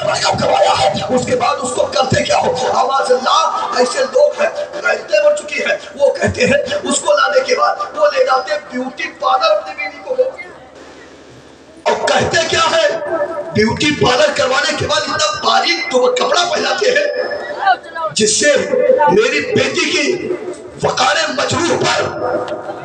رقم کروایا ہے، اس کے بعد اس کو کرتے کیا ہو؟ آواز اللہ ایسے لوگ ہیں رہتے بڑھ چکی ہے، وہ کہتے ہیں اس کو لانے کے بعد وہ لے جاتے بیوٹی پارلر اپنی بیوی کو، اور کہتے کیا ہے؟ بیوٹی پارلر کروانے کے بعد اتنا باریک تو وہ کپڑا پہناتے ہیں جس سے میری بیٹی کی وقار مجروح پر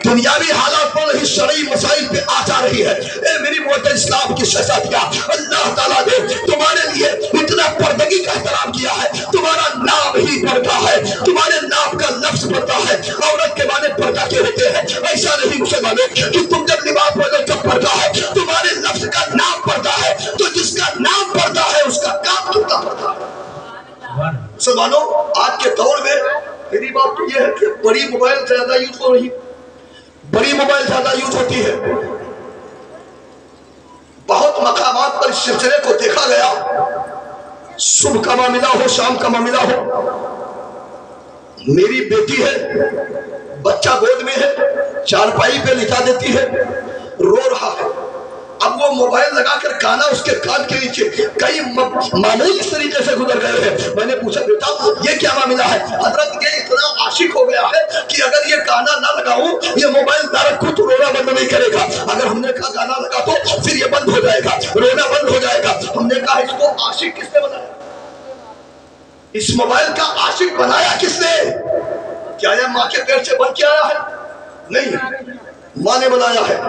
دنیاوی حالات پر نہیں شرعی مسائل پہ آ جا رہی ہے۔ اے میری معتبر اسلام کی شہزادیاں، اللہ تعالیٰ نے تمہارے لیے اتنا پردگی کا احترام کیا ہے، تمہارا نام ہی پردہ ہے، تمہارے نام کا لفظ پردہ ہے۔ عورت کے معنی پردہ کے ہوتے ہیں، ایسا نہیں مسلمانوں کہ تم جب لباس پہنو جب پردہ ہے، تمہارے لفظ کا نام پردہ ہے، تو جس کا نام پردہ ہے اس کا کام کتنا پردہ ہے۔ مسلمانوں آج کے دور میں میری بات تو یہ ہے کہ بڑی موبائل زیادہ یوز ہو رہی، بڑی موبائل زیادہ یوز ہوتی ہے۔ بہت مقامات پر اس سلسلے کو دیکھا گیا، صبح کا معاملہ ہو شام کا معاملہ ہو، میری بیٹی ہے، بچہ گود میں ہے، چارپائی پہ لٹا دیتی ہے، رو رہا ہے، اب وہ موبائل لگا کر گانا اس کے کان کے نیچے، کئی معمول اس طریقے سے گزر گئے ہیں۔ میں نے پوچھا بیٹا یہ کیا معاملہ ہے؟ حضرت یہ اتنا عاشق ہو گیا ہے کہ اگر یہ گانا نہ لگاؤں یہ موبائل نہ رکھوں تو رونا بند نہیں کرے گا، اگر ہم نے کہا گانا لگا تو پھر یہ بند ہو جائے گا، رونا بند ہو جائے گا۔ ہم نے کہا اس کو عاشق کس نے بنایا؟ اس موبائل کا عاشق بنایا کس نے؟ کیا یہ ماں کے پیٹ سے بن کے آیا ہے؟ نہیں، ماں نے بنایا ہے۔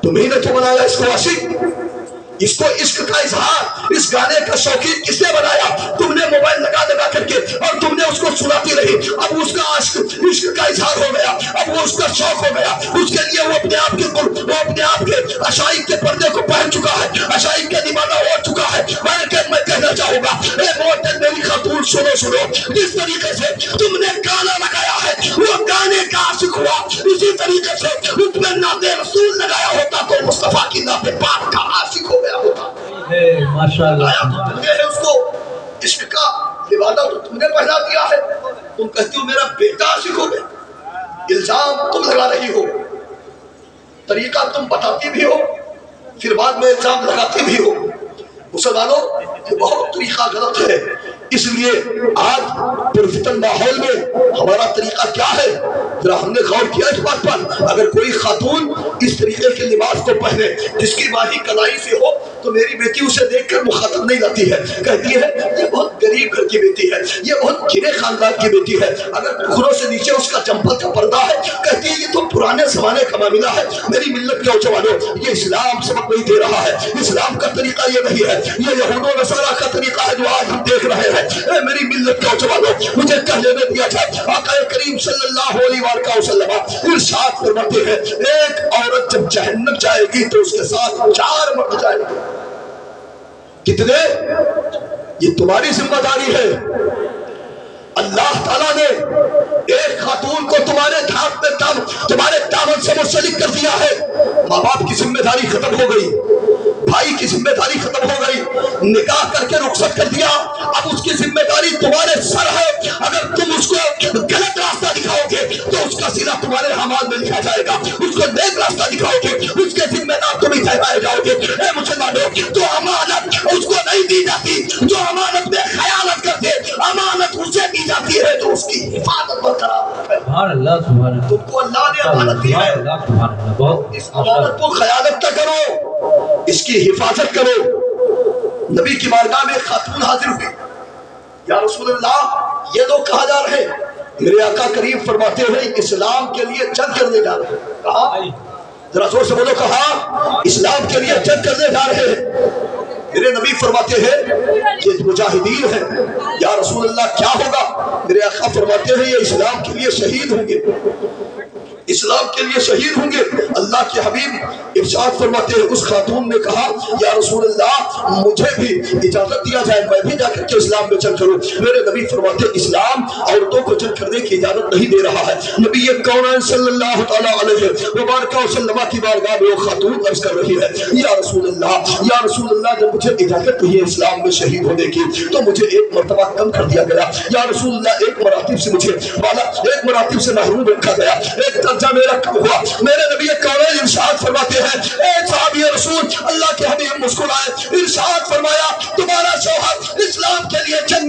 تمہیں نے تو بنایا اس کو عاشق، اس کو عشق کا اظہار، اس گانے کا شوقین کس نے بنایا؟ تم نے موبائل لگا کر کے اور تم نے اس کو سناتی رہی، اب اس کا عشق کا اظہار ہو گیا، اب وہ اس کا شوق ہو گیا، اس کے لیے وہ اپنے آپ کے عشائق کے پردے کو پہن چکا ہے، عشائق کے دیوانہ ہو چکا ہے۔ میں کہنا چاہوں گا اے معتد میری خاتون سنو، جس طریقے سے تم نے گانا لگایا ہے وہ گانے کا عاشق ہوا، اسی طریقے سے اس میں نعت رسول لگایا ہوتا تو مصطفیٰ کی نعت پاک کا عاشق ہو گیا ہوتا۔ ماشاءاللہ اس کو عشق کا لبادہ تو تم نے پہنا دیا ہے، تم کہتی ہو میرا بیٹا عاشق ہو گیا، الزام تم لگا رہی ہو، طریقہ تم بتاتی بھی ہو پھر بعد میں الزام لگاتی بھی ہو۔ مسلمانوں یہ بہت طریقہ غلط ہے، اس لیے آج پرفتن ماحول میں ہمارا طریقہ کیا ہے؟ ذرا ہم نے غور کیا اس بات پر، اگر کوئی خاتون اس طریقے کے لباس کو پہنے جس کی ماہی کلائی سے ہو تو میری بیٹی اسے دیکھ کر مخاطب نہیں لاتی ہے، کہتی ہے یہ بہت غریب گھر کی بیٹی ہے، یہ بہت گرے خاندان کی بیٹی ہے۔ اگر گھروں سے نیچے اس کا چمپل کا پردہ ہے کہتی ہے یہ تو پرانے زمانے کا معاملہ ہے۔ میری ملت کے نوجوانوں یہ اسلام سبق نہیں دے رہا ہے، اسلام کا طریقہ یہ نہیں ہے، یہ یہود و نصارہ کا طریقہ ہے جو آج ہم دیکھ رہے ہیں۔ اے میری ملت کے نوجوانوں مجھے کہنے میں دیا جائے، آقا کریم صلی اللہ علیہ وسلم ارشاد فرماتے ہیں ایک عورت جب جہنم جائے گی تو اس کے ساتھ 4 مرد جائیں گے۔ کتنے؟ یہ تمہاری ذمہ داری ہے۔ اللہ تعالیٰ نے ایک خاتون کو تمہارے دامن سے منسلک کر دیا ہے، ماں باپ کی ذمہ داری ختم ہو گئی، بھائی کی ذمہ داری ختم ہو گئی، نکاح کر کے رخصت کر دیا، اب اس کی ذمہ داری تمہارے سر ہے۔ اگر تم اس کو غلط راستہ دکھاؤ گے تو اس کا سلا تمہارے اعمال میں لکھا جائے گا، اس کو نیک راستہ دکھاؤ گے اس کے ذمہ دار تم ہی ٹھہرائے جاؤ گے۔ اے مسلمانوں جو امانت اس کو نہیں دی جاتی، جو امانت میں خیانت کرتے، امانت اسے دی جاتی ہے تو اس کی حفاظت برقرار ہے۔ سبحان اللہ، سبحان اللہ، تم کو اللہ نے امانت دی ہے، اس امانت کو خیانت نہ کرو، اس کی حفاظت کرو۔ نبی کی بارگاہ میں خاتون حاضر ہوئی، یا رسول اللہ یہ لوگ کہاں جا رہے ہیں؟ میرے آقا کریم فرماتے ہیں اسلام کے لیے جنگ کرنے جا رہے ہیں۔ کہا ذرا زور سے بولو، کہا اسلام کے لیے جنگ کرنے جا رہے ہیں۔ میرے نبی فرماتے ہیں یہ مجاہدین ہیں۔ یا رسول اللہ کیا ہوگا؟ میرے آقا فرماتے ہیں یہ اسلام کے لیے شہید ہوں گے، اسلام کے لیے شہید ہوں گے۔ اللہ کے حبیب ارشاد فرماتے ہیں اس خاتون نے کہا یا رسول اللہ مجھے بھی اجازت دیا جائے میں بھی جا کر کے اسلام میں جنگ کروں۔ میرے نبی فرماتے ہیں اسلام عورتوں کو جنگ کرنے کی اجازت نہیں دے رہا ہے۔ نبی کون صلی اللہ تعالیٰ علیہ وبارک وسلم کی بارگاہ میں وہ خاتون عرض کر رہی ہے یا رسول اللہ جب مجھے اجازت نہیں ہے اسلام میں شہید ہونے کی تو مجھے ایک مرتبہ کم کر دیا گیا، یا رسول اللہ ایک مراتب سے مجھے ایک مراتب سے محروم رکھا گیا، ایک درجہ میرا کم ہوا۔ میرے نبی کون ارشاد فرماتے ہیں اے صحابی رسول اللہ کے حبیب مسکرائے، ارشاد فرمایا تمہارا شوہر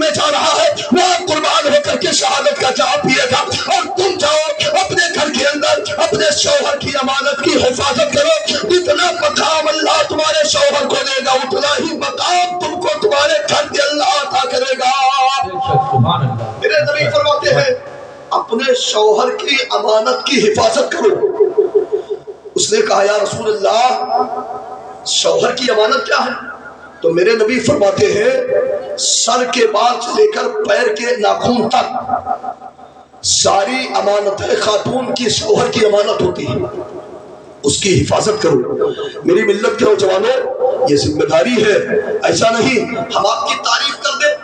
ہونے جا رہا ہے وہ قربان ہو کر کے شہادت کا جام پیے گا، اور تم جاؤ اپنے گھر کے اندر اپنے شوہر کی امانت کی حفاظت کرو، جتنا مقام اللہ تمہارے شوہر کو دے گا اتنا ہی مقام تم کو تمہارے گھر کے اللہ عطا کرے گا۔ میرے نبی فرماتے ہیں اپنے شوہر کی امانت کی حفاظت کرو۔ اس نے کہا یا رسول اللہ شوہر کی امانت کیا ہے؟ تو میرے نبی فرماتے ہیں سر کے بال سے لے کر پیر کے ناخن تک ساری امانتیں خاتون کی شوہر کی امانت ہوتی ہے، اس کی حفاظت کرو۔ میری ملت کے نوجوانوں یہ ذمہ داری ہے، ایسا نہیں ہم آپ کی تعریف کر دیں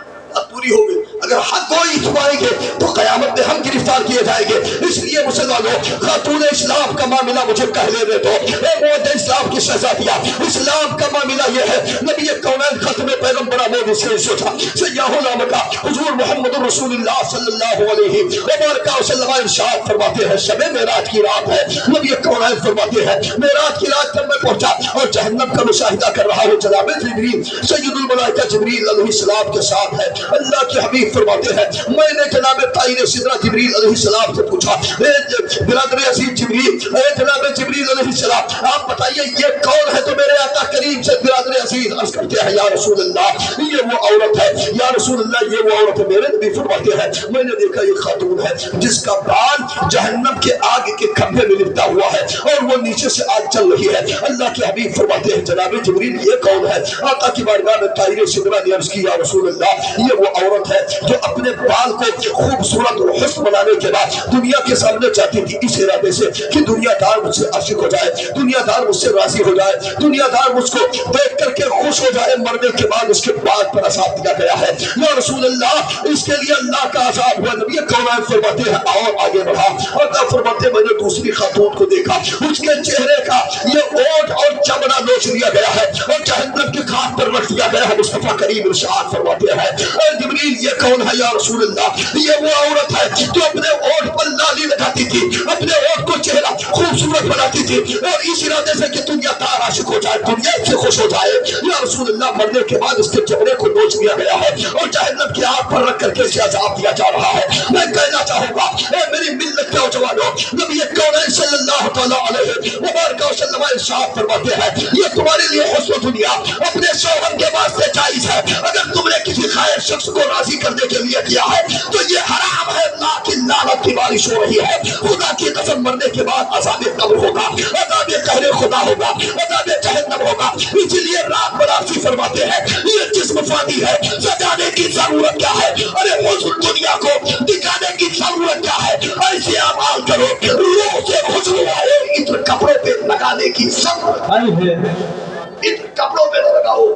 پوری ہو گئی، اگر حق کوئی چھپائیں گے تو قیامت میں ہم گرفتار کیے جائیں گے۔ اس لیے مسلمانوں خاتون اسلام کا معاملہ مجھے کہہ لینے دو، اے موت اسلام کی شہزادیاں، اسلام کا معاملہ یہ ہے نبی کونین ختم پیغمبر موڈی سے سوچا سیاہ العالم حضور محمد رسول اللہ صلی اللہ علیہ وبارک وسلم ارشاد فرماتے ہیں شب معراج کی رات ہے، نبی کونین فرماتے ہیں معراج کی رات جب میں پہنچا اور جہنم کا مشاہدہ کر رہا ہوں، جناب جبریل سید الملائکہ جبریل علیہ السلام کے ساتھ ہے۔ اللہ کے حبیب فرماتے ہیں میں نے جناب طائر سدرہ جبریل علیہ السلام سے پوچھا اے برادر عزیز جبریل، اے جناب جبریل علیہ السلام آپ بتائیے یہ کون ہے؟ تو میرے آقا کریم سے برادر عزیز عرض کرتے ہیں یا رسول اللہ یہ وہ عورت ہے، یا رسول اللہ یہ وہ عورت ہے۔ میرے نبی فرماتے ہیں میں نے دیکھا یہ خاتون ہے جس کا بال جہنم کے آگ کے کھمبے میں لپٹا ہوا ہے اور وہ نیچے سے آگ چل رہی ہے۔ اللہ کے حبیب فرماتے ہیں جناب جبریل یہ کون ہے؟ آقا کی بارگاہ میں طائر سدرہ نے عرض کی یا رسول اللہ یہ وہ عورت ہے جو اپنے بال کو خوبصورت اور حسن بنانے کے بعد دنیا کے سامنے جاتی تھی اس ارادے سے کہ دنیا دار مجھ سے عاشق ہو جائے، دنیا دار مجھ سے راضی ہو جائے، دنیا دار مجھ کو دیکھ کر کے خوش ہو جائے، مرنے کے بعد اس کے بال پر عذاب دیا گیا ہے۔ یا رسول اللہ اس کے لیے اللہ کا عذاب ہوا۔ نبی کونین فرماتے ہیں اور آگے بڑھا اور فرماتے میں نے دوسری خاتون کو دیکھا اس کے چہرے کا یہ اوٹ اور چمڑا نوچ لیا گیا ہے اور جہنم کے خاک پر رکھ دیا گیا ہے۔ مصطفیٰ کریم ارشاد فرماتے ہیں اے جبریل یہ کون ہے یا رسول اللہ؟ یہ وہ عورت ہے جو اپنے اوٹ پر لالی لگاتی تھی، اپنے اوٹ کو چہرہ خوبصورت بناتی تھی اور اس ارادے سے کہ دنیا دار عاشق ہو جائے، دنیا سے خوش ہو جائے۔ یا رسول اللہ مرنے کے بعد اس کے چہرے کو نوچ دیا گیا ہے اور جہنم کی آگ پر رکھ کر کے اسے عذاب دیا جا رہا ہے۔ میں کہنا چاہوں گا اے میری ملت کے نوجوانوں نبی کونین صلی اللہ تعالی علیہ وبارک وسلم ارشاد فرماتے ہیں یہ تمہارے لیے حسن دنیا اپنے شوہر کے واسطے جائز ہے، اگر تم نے کسی خیر شخص کو راضی کرنے کے لیے کیا ہے تو یہ حرام ہے۔ اللہ کی لعنت کی بارش ہو رہی ہے، خدا کی قسم مرنے کے بعد عذاب قبر ہوگا، عذاب قہر خدا ہوگا، عذاب جہنم ہوگا۔ اس لیے رات برابسی فرماتے ہیں یہ جسم فانی ہے، سجانے کی ضرورت کیا ہے؟ ارے حسن دنیا کو دکھانے کی ضرورت کیا ہے؟ ایسے اعمال کرو روح سے حسن آئے، اتنے کپڑوں پہ لگانے کی ضرورت ہے، اتنے کپڑوں پہ نہ لگاؤ۔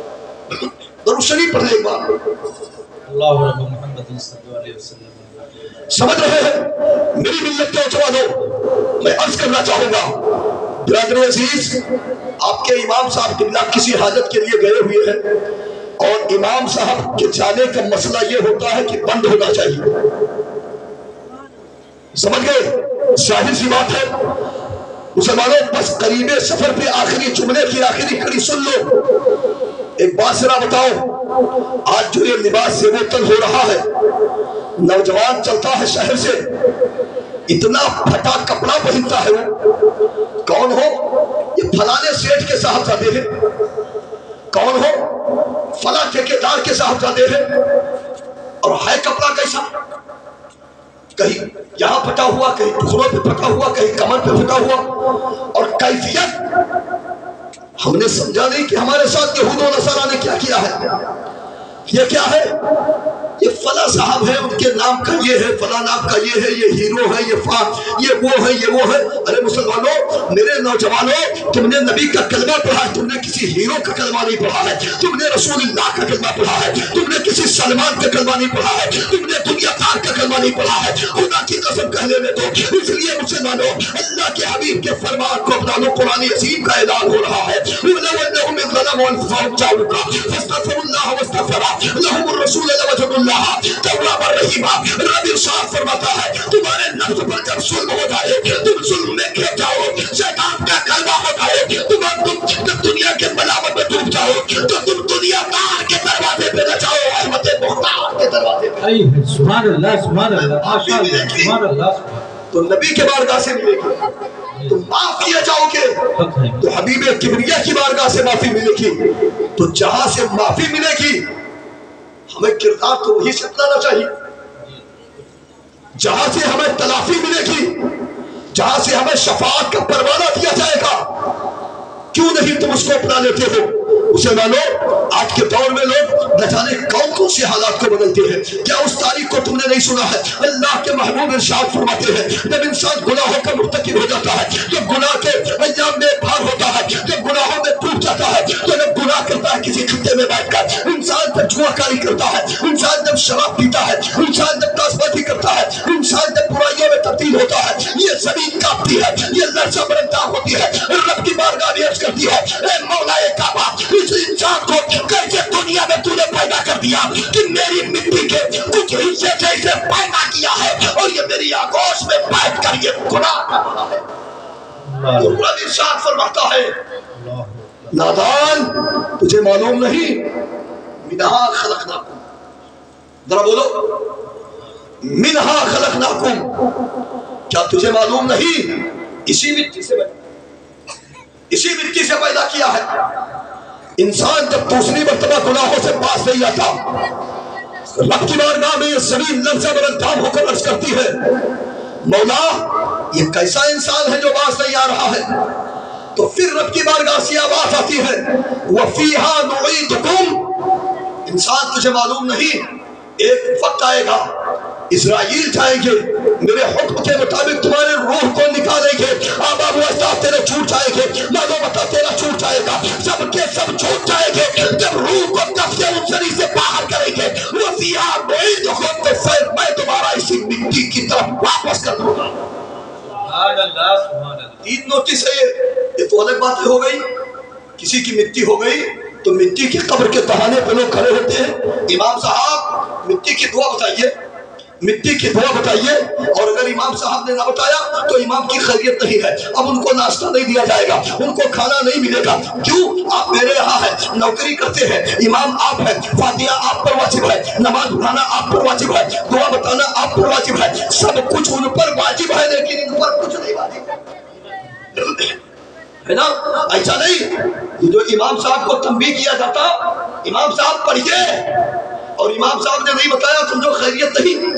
درود شریف پڑھ لیں ایک بار اللہ رب محمد صلی اللہ علیہ وسلم۔ سمجھ رہے ہیں میری ملت کے نوجوانوں میں عرض کرنا چاہوں گا برادر عزیز آپ کے امام صاحب قبلہ کسی حاجت کے لیے گئے ہوئے ہیں اور امام صاحب کے جانے کا مسئلہ یہ ہوتا ہے کہ بند ہونا چاہیے، سمجھ گئے؟ ظاہر سی بات ہے مسلمانوں بس قریب سفر پہ آخری جملے کی آخری کڑی سن لو۔ ایک بات ذرا بتاؤ آج جو یہ لباس سے معطل ہو رہا ہے، نوجوان چلتا ہے شہر سے اتنا پھٹا کپڑا پہنتا ہے، وہ کون ہو؟ یہ فلانے سیٹ کے صاحبزادے ہیں، کون ہو؟ فلاں ٹھیکیدار کے صاحبزادے ہیں، اور ہے کپڑا کیسا؟ کہیں یہاں پھٹا ہوا، کہیں ٹخنوں پہ پھٹا ہوا، کہیں کمر پہ پھٹا ہوا، اور کیفیت ہم نے سمجھا نہیں کہ ہمارے ساتھ یہود و نصارہ نے کیا کیا ہے۔ یہ کیا ہے؟ یہ فلاں صاحب ہے ان کے نام کا یہ ہے، فلاں نام کا یہ ہے، یہ ہیرو ہے، یہ وہ ہے، یہ وہ ہے۔ ارے مسلمانوں میرے نوجوانوں تم نے نبی کا کلمہ پڑھا ہے، تم نے کسی ہیرو کا کلمہ نہیں پڑھا ہے، تم نے رسول اللہ کا کلمہ پڑھا ہے، تم نے کسی سلمان کا کلمہ نہیں پڑھا ہے، تم نے دنیا دار کا کلمہ نہیں پڑھا ہے۔ خدا کی قسم کہہ لینے دو۔ اس لیے مسلمانوں اللہ کے حبیب کے فرمان کو اپنا لو، قرآن عظیم کا اعلان ہو رہا ہے وَلَوْ أَنَّهُمْ إِذْ ظَلَمُوا أَنفُسَهُمْ جَاءُوكَ فَاسْتَغْفَرُوا اللَّهَ وَاسْتَغْفَرَ لَهُمُ الرَّسُولُ لَوَجَدُوا اللَّهَ تَوَّابًا رَحِيمًا۔ رب ارشاد فرماتا ہے تمہارے نفس پر جب ظلم ہو جائے، تم ظلم میں گر جاؤ، شیطان کا کلمہ ہو جائے، تم جب دنیا کے ملامت میں ڈوب جاؤ تو تم دنیا دار کے دروازے پہ نہ جاؤ، رحمت مختار کے دروازے سبحان اللہ سبحان اللہ ماشاء اللہ سبحان اللہ تو نبی کے بارگاہ سے ملے گی. تم معاف کیے جاؤ گے تو حبیب کبریہ کی بارگاہ سے معافی ملے گی. تو جہاں سے معافی ملے گی ہمیں کردار تو وہی سے اپنانا چاہیے. جہاں سے ہمیں تلافی ملے گی، جہاں سے ہمیں شفاعت کا پروانہ دیا جائے گا، کیوں نہیں تم اس کو اپنا لیتے ہو؟ مسلمانوں، آج کے دور میں لوگ نہ جانے کون کون سے حالات کو بدلتے ہیں. کیا اس تاریخ کو تم نے نہیں سنا ہے؟ اللہ کے محبوب ارشاد فرماتے ہیں جب انسان گناہوں کا مرتکب ہو جاتا ہے، جب گناہ کے ایام میں بھار ہوتا ہے، جب گناہوں میں ڈوب جاتا ہے، تو جب گناہ کرتا ہے کسی خطے میں بیٹھ کر، انسان جب جوا کاری کرتا ہے، انسان جب شراب پیتا ہے، انسان جب تاش بازی کرتا ہے، انسان جب برائیوں میں تبدیل ہوتا ہے، یہ زمین کانپتی ہے، یہ لرزہ برنداغ ہوتی ہے. رب کی بارگاہ میں عرض کرتی ہے اے مولا کعبہ، اس انسان کو کیسے دنیا میں تو نے پیدا کر دیا کہ میری مٹی کے کچھ حصے سے اسے پیدا کیا ہے اور یہ میری آگوش میں بیٹھ کر یہ گناہ کر رہا ہے. تو رب ارشاد فرماتا ہے نادان، تجھے معلوم نہیں منہا خلقناکم، ذرا بولو منہا خلقناکم، کیا تجھے معلوم نہیں اسی مٹی سے پیدا کیا ہے. انسان جب دوسری مرتبہ گناہوں سے باز نہیں آتا، رب کی بارگاہ میں یہ زمین لرزہ برندام ہو کر عرض کرتی ہے مولا یہ کیسا انسان ہے جو باز نہیں آ رہا ہے. تو پھر رب کی بارگاہ سے آواز آتی ہے وَفِيهَا نُعِيدُكُمْ، انسان تجھے معلوم نہیں ایک وقت آئے گا اسرائیل جائیں گے، میرے حکم کے مطابق تمہارے روح کو نکالیں گے، آبا و اجداد تیرے چھوٹ جائیں گے، مالو متا تیرا چھوٹ جائے گا، سب کے سب چھوٹ جائیں گے. جب روح کو قبضے انسانی سے باہر کریں گے وَفِيهَا نُعِيدُكُمْ، تو پھر میں تمہارا اسی مٹی کی طرف واپس کر دوں گا. تین نوٹس ہے یہ تو الگ باتیں ہو گئی. کسی کی مٹی ہو گئی تو مٹی کی قبر کے بہانے پہ لوگ کھڑے ہوتے ہیں، امام صاحب مٹی کی دعا بتائیے، مٹی کی دعا بتائیے. اور اگر امام صاحب نے نہ بتایا تو امام کی خیریت نہیں ہے، اب ان کو ناشتہ نہیں دیا جائے گا، ان کو کھانا نہیں ملے گا. کیوں؟ آپ میرے یہاں ہیں، نوکری کرتے ہیں، امام آپ ہیں، فاتحہ آپ پر واجب ہے، نماز پڑھانا آپ پر واجب ہے، دعا بتانا آپ پر واجب ہے، سب کچھ ان پر واجب ہے، لیکن ان پر کچھ نہیں واجب ہے نا. ایسا نہیں جو امام صاحب کو تنبیہ کیا جاتا امام صاحب پڑھیے، اور امام صاحب نے نہیں بتایا سمجھو خیریت نہیں.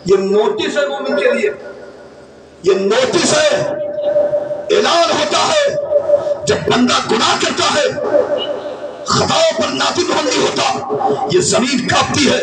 یہ نوٹس ہے مومن کے لیے، یہ نوٹس ہے، اعلان ہوتا ہے جب بندہ گناہ کرتا ہے خطاؤں پر نادم نہیں ہوتا، یہ زمین کانپتی ہے،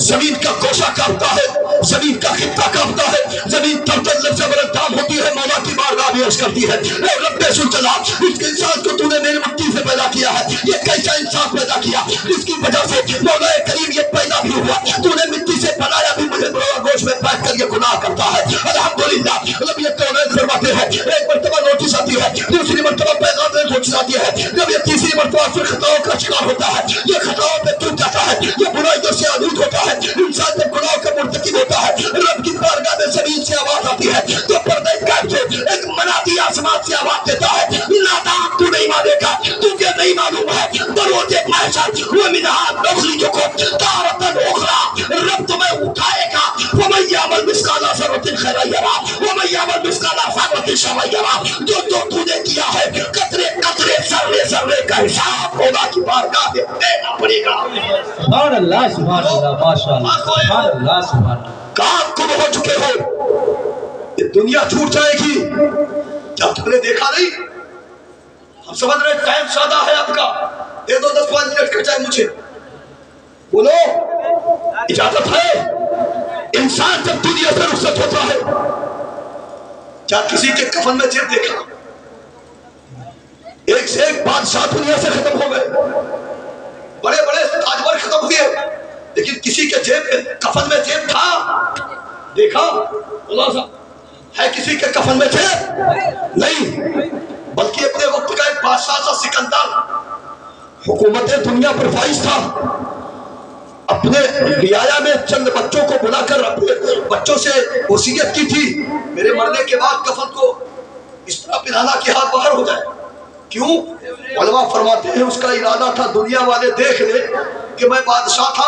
زمین کا گوشہ کانپتا ہے، زمین کا خطہ کانپتا ہے، زمین تر لرزہ برندام ہوتی ہے. مولا کی بارگاہ میں عرض کرتی ہے اے رب سلطان، اس انسان کو تو نے میری مٹی سے پیدا کیا ہے، یہ کیسا انسان پیدا کیا جس کی وجہ سے مولا کریم یہ پیدا بھی ہوا، تو نے مٹی سے بنایا بھی مجھے گوشت میں بیٹھ کر یہ گناہ کرتا ہے. الحمدللہ رب یہ کونین فرماتے ہیں ایک مرتبہ نوٹس آتی ہے، دوسری مرتبہ پیغام نوٹس آتی ہے، جب یہ تیسری مرتبہ پھر خطاؤں کا شکار ہوتا ہے، یہ خطاؤں پہ ٹوٹ جاتا ہے، یہ برائیوں سے آلود ہوتا ہے، انسان جب گناہوں کا مرتکب ہوتا ہے رب کی بارگاہ میں زمین سے آواز آتی ہے تو پردے غیب سے ایک منادی آسمان سے آواز دیتا ہے نادان تو نہیں مانے گا، تجھے نہیں معلوم ہے دروازے محشر ومنہا نخرجکم تارۃ اخری، رب تمہیں اٹھائے گا ومن یعمل مثقال ذرۃ خیرا یرہ ومن یعمل مثقال ذرۃ شرا یرہ. جو تو نے کیا ہے قطرے قطرے ذرے ذرے کا حساب مولا کی بارگاہ میں دینا پڑے گا. سبحان اللہ سبحان اللہ ماشاء اللہ سبحان اللہ سبحان اللہ. کام کم ہو چکے ہو، یہ دنیا چھوٹ جائے گی. کیا تم نے دیکھا نہیں؟ ہم سمجھ رہے ٹائم سادہ ہے آپ کا، دے دو 10-5 منٹ کا ٹائم مجھے، بولو اجازت ہے. انسان جب دنیا سے رخصت ہوتا ہے کیا کسی کے کفن میں جیب دیکھا؟ ایک سے ایک بادشاہ دنیا سے ختم ہو گئے، بڑے بڑے تاجور ختم ہوئے، لیکن کسی کے جیب کفن میں جیب تھا؟ دیکھا اللہ صاحب ہے کسی کے کفن میں جیب؟ نہیں. بلکہ اپنے وقت کا ایک بادشاہ تھا سکندر، حکومت دنیا پر فائز تھا، اپنے رعایا میں چند بچوں کو بلا کر اپنے بچوں سے وصیت کی تھی میرے مرنے کے بعد کفن کو اس طرح پہنانا کہ ہاتھ باہر ہو جائے. کیوں؟ علماء فرماتے ہیں اس کا ارادہ تھا دنیا والے دیکھ لے کہ میں بادشاہ تھا